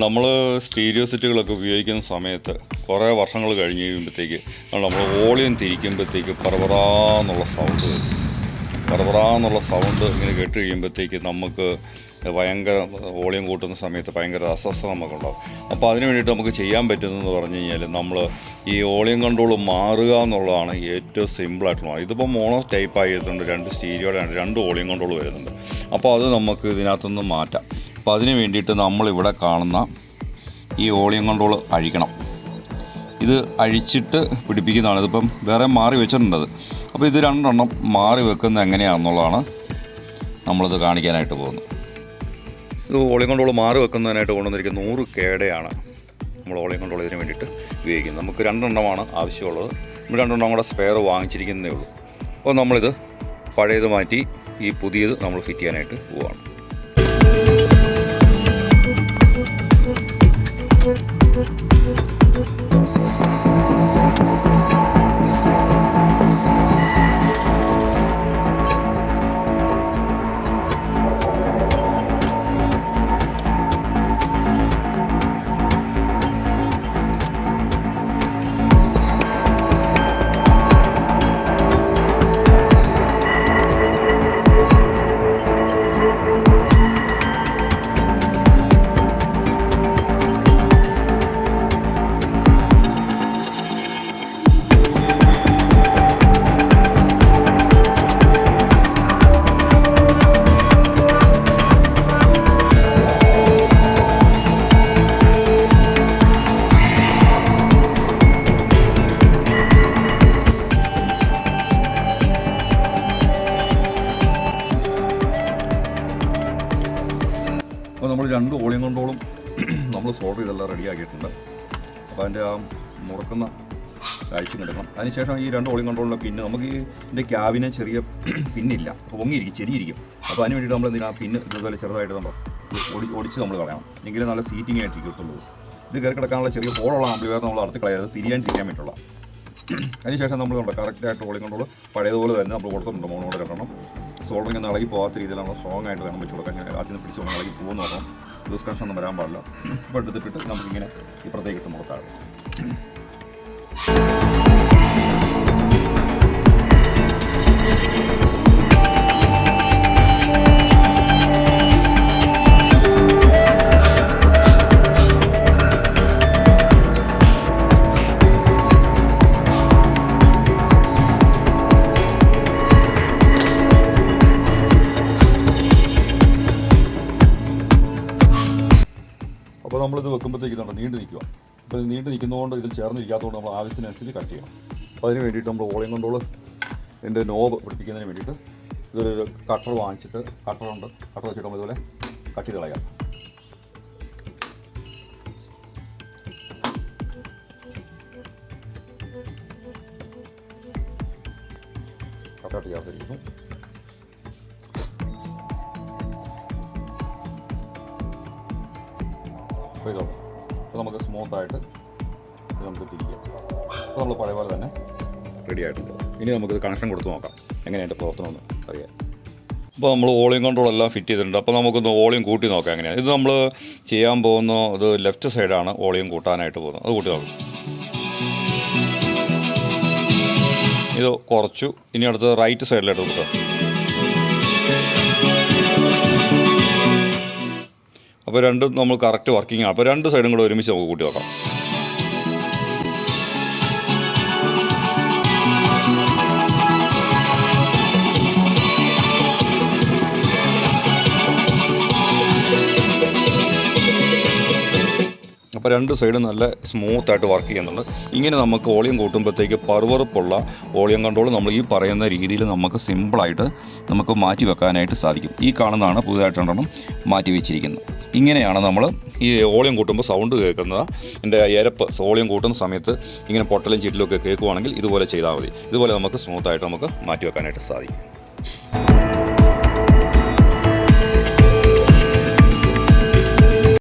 നമ്മൾ സ്റ്റീരിയോ സെറ്റുകളൊക്കെ ഉപയോഗിക്കുന്ന സമയത്ത് കുറേ വർഷങ്ങൾ കഴിഞ്ഞ് കഴിയുമ്പോഴത്തേക്ക് നമ്മൾ വോളിയം തിരിക്കുമ്പോഴത്തേക്ക് പറപറാന്നുള്ള സൗണ്ട് വരും. പറപറാന്നുള്ള സൗണ്ട് ഇങ്ങനെ കേട്ട് കഴിയുമ്പോഴത്തേക്ക് നമുക്ക് ഭയങ്കര വോളിയം കൂട്ടുന്ന സമയത്ത് ഭയങ്കര അസ്വസ്ഥത നമുക്കുണ്ടാകും. അപ്പോൾ അതിന് വേണ്ടിയിട്ട് നമുക്ക് ചെയ്യാൻ പറ്റുന്നതെന്ന് പറഞ്ഞു കഴിഞ്ഞാൽ നമ്മൾ ഈ വോളിയം കൺട്രോൾ മാറുക എന്നുള്ളതാണ് ഏറ്റവും സിമ്പിളായിട്ടുള്ള. ഇതിപ്പോൾ മോണോ ടൈപ്പ് ആയിട്ടുണ്ട്, 2 സ്റ്റീരിയോയുടെ 2 വോളിയം കൺട്രോൾ വരുന്നുണ്ട്. അപ്പോൾ അത് നമുക്ക് ഇതിനകത്തുനിന്ന് മാറ്റാം. അപ്പോൾ അതിന് വേണ്ടിയിട്ട് നമ്മളിവിടെ കാണുന്ന ഈ വോളിയം കൺട്രോൾ അഴിക്കണം. ഇത് അഴിച്ചിട്ട് പിടിപ്പിക്കുന്നതാണ്. ഇതിപ്പം വേറെ മാറി വെച്ചിട്ടുണ്ടത്. അപ്പോൾ ഇത് 2 എണ്ണം മാറി വെക്കുന്നത് എങ്ങനെയാണെന്നുള്ളതാണ് നമ്മളിത് കാണിക്കാനായിട്ട് പോകുന്നത്. ഇത് വോളിയം കൺട്രോൾ മാറി വെക്കുന്നതിനായിട്ട് കൊണ്ടുവന്നിരിക്കുന്ന 100 കേടയാണ് നമ്മൾ വോളിയം കൺട്രോൾ ഇതിന് വേണ്ടിയിട്ട് ഉപയോഗിക്കുന്നത്. നമുക്ക് 2 എണ്ണമാണ് ആവശ്യമുള്ളത്. നമ്മൾ 2 എണ്ണം കൂടെ സ്പെയർ വാങ്ങിച്ചിരിക്കുന്നതേ ഉള്ളൂ. അപ്പോൾ നമ്മളിത് പഴയത് മാറ്റി ഈ പുതിയത് നമ്മൾ ഫിറ്റ് ചെയ്യാനായിട്ട് പോവുകയാണ്. അപ്പോൾ നമ്മൾ 2 വോളിയം കൺട്രോളും നമ്മൾ സോൾഡർ ചെയ്തെല്ലാം റെഡിയാക്കിയിട്ടുണ്ട്. അപ്പോൾ അതിൻ്റെ ആ മുറക്കുന്ന കാഴ്ച കിടക്കണം. അതിനുശേഷം ഈ 2 വോളിയം കൺട്രോളിലെ പിന്നെ നമുക്ക് ഇതിൻ്റെ ക്യാബിന് ചെറിയ പിന്നില്ല, പൊങ്ങിയിരിക്കും, ചെരിയിരിക്കും. അപ്പോൾ അതിന് വേണ്ടിയിട്ട് നമ്മൾ ഇതിന് ആ പിന്ന് ഇതുപോലെ ചെറുതായിട്ട് നമ്മൾ ഒടിച്ച് നമ്മൾ കളയണം. എങ്കിലും നല്ല സീറ്റിംഗ് ആയിട്ട് കിട്ടുള്ളൂ. ഇത് കയറി കിടക്കാനുള്ള ചെറിയ ഹോളുള്ള ആംപ്ലിഫയർ നമ്മൾ അറുത്ത് കളയാതെ തിരിയാൻ പറ്റുള്ള. അതിനുശേഷം നമ്മൾ കറക്റ്റായിട്ട് വോളിയം കൺട്രോൾ പഴയതുപോലെ തന്നെ നമ്മൾ കൊടുത്തിട്ടുണ്ട്. മോണോടെ 2 എണ്ണം സോൾഡറിങ് ഒന്ന് ഇളകി പോകാത്ത രീതിയിൽ നമ്മൾ സ്ട്രോങ് ആയിട്ട് വേണം വെച്ച് കൊടുക്കാൻ. ആദ്യം നിന്ന് പിടിച്ച് ഇളകി പോകുമെന്ന് പറഞ്ഞാൽ ലൂസ് കണക്ഷൻ ഒന്നും വരാൻ പാടില്ല. ഇപ്പോൾ എടുത്തിട്ട് നമുക്കിങ്ങനെ ഇപ്പുറത്തേക്ക് ഇട്ട് മുറക്കാം. അപ്പോൾ നമ്മളിത് വെക്കുമ്പോഴത്തേക്ക് ഇതുണ്ട് നീണ്ടു നിൽക്കുക. അപ്പോൾ ഇത് നീണ്ടു നിൽക്കുന്നതുകൊണ്ട് ഇതിൽ ചേർന്നിരിക്കാത്തതുകൊണ്ട് നമ്മൾ ആവശ്യത്തിനനുസരിച്ച് കട്ട് ചെയ്യണം. അപ്പോൾ അതിന് വേണ്ടിയിട്ട് നമ്മൾ വോളിയം കൺട്രോൾ ഇതിൻ്റെ നോബ് പിടിപ്പിക്കുന്നതിന് വേണ്ടിയിട്ട് ഇതൊരു കട്ടർ വാങ്ങിച്ചിട്ട് കട്ടർ വെച്ചിട്ട് നമ്മൾ ഇതുപോലെ കട്ട് ചെയ്ത് കളയാം. കട്ട് ചെയ്യാതിരിക്കുന്നു. അപ്പോൾ നമുക്ക് സ്മൂത്തായിട്ട് നമുക്ക് തിരിക്കാം. അപ്പോൾ നമ്മൾ പഴയ പോലെ തന്നെ റെഡി ആയിട്ടുണ്ട്. ഇനി നമുക്കിത് കണക്ഷൻ കൊടുത്ത് നോക്കാം എങ്ങനെ അതിൻ്റെ പ്രവർത്തനമെന്ന് അറിയാം. അപ്പോൾ നമ്മൾ വോളിയം കൺട്രോൾ എല്ലാം ഫിറ്റ് ചെയ്തിട്ടുണ്ട്. അപ്പോൾ നമുക്കൊന്ന് വോളിയം കൂട്ടി നോക്കാം എങ്ങനെയാണ്. ഇത് നമ്മൾ ചെയ്യാൻ പോകുന്ന ഇത് ലെഫ്റ്റ് സൈഡാണ് വോളിയം കൂട്ടാനായിട്ട് പോകുന്നത്. അത് കൂട്ടി നോക്കാം. ഇത് കുറച്ചു. ഇനി അടുത്ത് റൈറ്റ് സൈഡിലായിട്ട് കൂട്ടാം. അപ്പോൾ രണ്ടും നമ്മൾ കറക്റ്റ് വർക്കിംഗ് ആണ്. അപ്പോൾ 2 സൈഡും കൂടെ ഒരുമിച്ച് നമുക്ക് കൂട്ടി നോക്കാം. അപ്പോൾ 2 സൈഡും നല്ല സ്മൂത്തായിട്ട് വർക്ക് ചെയ്യുന്നുണ്ട്. ഇങ്ങനെ നമുക്ക് വോളിയം കൂട്ടുമ്പോഴത്തേക്ക് പറുപറുപ്പുള്ള വോളിയം കൺട്രോൾ നമ്മൾ ഈ പറയുന്ന രീതിയിൽ നമുക്ക് സിമ്പിളായിട്ട് നമുക്ക് മാറ്റി വെക്കാനായിട്ട് സാധിക്കും. ഈ കാണുന്നതാണ് പുതുതായിട്ട് 2 എണ്ണം മാറ്റി വെച്ചിരിക്കുന്നത്. ഇങ്ങനെയാണ് നമ്മൾ ഈ വോളിയം കൂട്ടുമ്പോൾ സൗണ്ട് കേൾക്കുന്നത്. എൻ്റെ എരപ്പ് വോളിയം കൂട്ടുന്ന സമയത്ത് ഇങ്ങനെ പൊട്ടലും ചീറ്റിലും ഒക്കെ കേൾക്കുവാണെങ്കിൽ ഇതുപോലെ ചെയ്താൽ മതി. ഇതുപോലെ നമുക്ക് സ്മൂത്തായിട്ട് നമുക്ക് മാറ്റി വെക്കാനായിട്ട് സാധിക്കും.